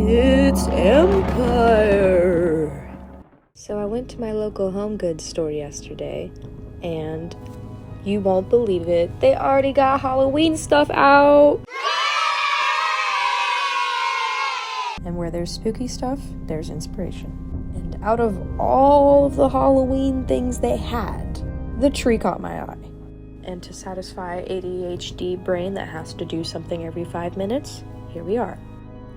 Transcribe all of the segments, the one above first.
It's Empire! So I went to my local home goods store yesterday, and you won't believe it, they already got Halloween stuff out! And where there's spooky stuff, there's inspiration. And out of all of the Halloween things they had, the tree caught my eye. And to satisfy ADHD brain that has to do something every 5 minutes, here we are.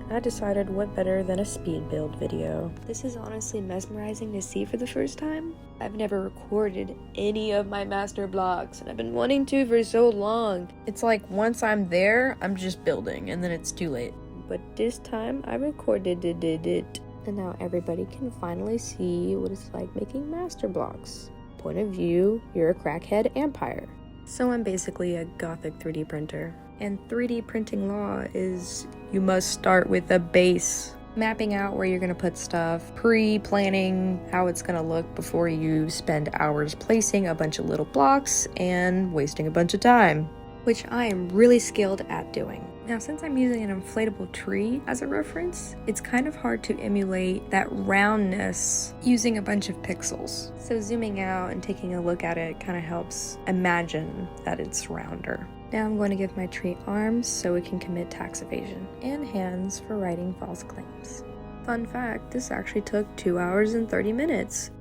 I decided what better than a speed build video. This is honestly mesmerizing to see for the first time. I've never recorded any of my master blocks, and I've been wanting to for so long. It's like once I'm there, I'm just building, and then it's too late. But this time, I recorded it. And now everybody can finally see what it's like making master blocks. Point of view, you're a crackhead Empire. So I'm basically a gothic 3D printer. And 3D printing law is you must start with a base. Mapping out where you're gonna put stuff, pre-planning how it's gonna look before you spend hours placing a bunch of little blocks and wasting a bunch of time, which I am really skilled at doing. Now, since I'm using an inflatable tree as a reference, it's kind of hard to emulate that roundness using a bunch of pixels. So zooming out and taking a look at it kind of helps imagine that it's rounder. Now I'm going to give my tree arms so it can commit tax evasion, and hands for writing false claims. Fun fact, this actually took 2 hours and 30 minutes.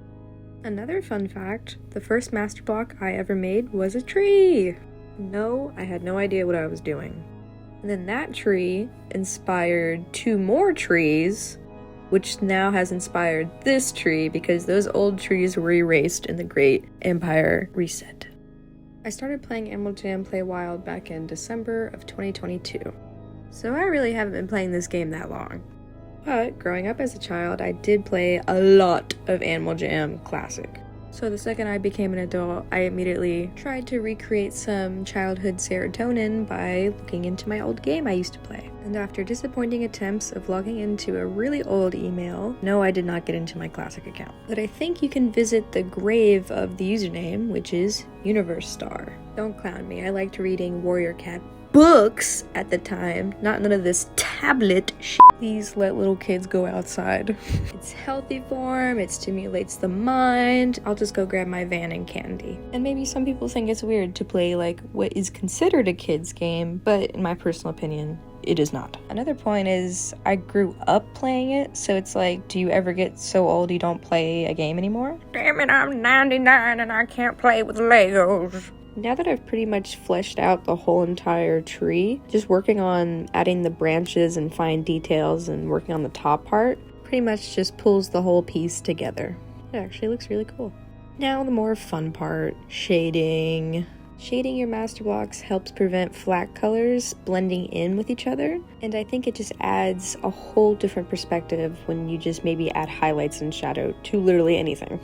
Another fun fact, the first master block I ever made was a tree. No, I had no idea what I was doing. And then that tree inspired 2 more trees, which now has inspired this tree because those old trees were erased in the Great Empire Reset. I started playing Emerald Jam Play Wild back in December of 2022. So I really haven't been playing this game that long. But growing up as a child, I did play a lot of Animal Jam Classic. So the second I became an adult, I immediately tried to recreate some childhood serotonin by looking into my old game I used to play. And after disappointing attempts of logging into a really old email, no, I did not get into my classic account. But I think you can visit the grave of the username, which is Universe Star. Don't clown me, I liked reading Warrior Cat books at the time, not none of this tablet shit. Please let little kids go outside. It's healthy for them, it stimulates the mind. I'll just go grab my van and candy. And maybe some people think it's weird to play like what is considered a kid's game, but in my personal opinion, it is not. Another point is I grew up playing it, so it's like, do you ever get so old you don't play a game anymore? Damn it, I'm 99 and I can't play with Legos. Now that I've pretty much fleshed out the whole entire tree, just working on adding the branches and fine details and working on the top part pretty much just pulls the whole piece together. It actually looks really cool. Now the more fun part, shading. Shading your master blocks helps prevent flat colors blending in with each other, and I think it just adds a whole different perspective when you just maybe add highlights and shadow to literally anything.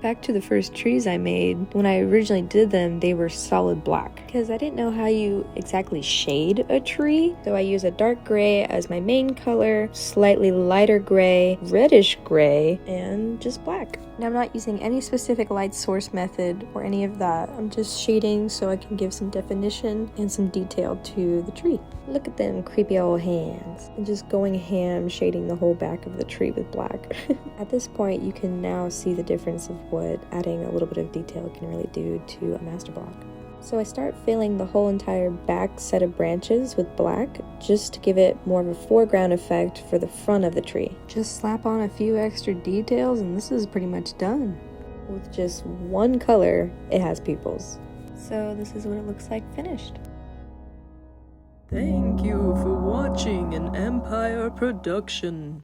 Back to the first trees I made, when I originally did them, they were solid black because I didn't know how you exactly shade a tree. So I use a dark gray as my main color, slightly lighter gray, reddish gray, and just black. Now I'm not using any specific light source method or any of that. I'm just shading so I can give some definition and some detail to the tree. Look at them creepy old hands. And just going ham shading the whole back of the tree with black. At this point, you can now see the difference of what adding a little bit of detail can really do to a master block. So I start filling the whole entire back set of branches with black just to give it more of a foreground effect for the front of the tree. Just slap on a few extra details and this is pretty much done. With just one color, it has pupils. So this is what it looks like finished. Thank you for watching an Empire production.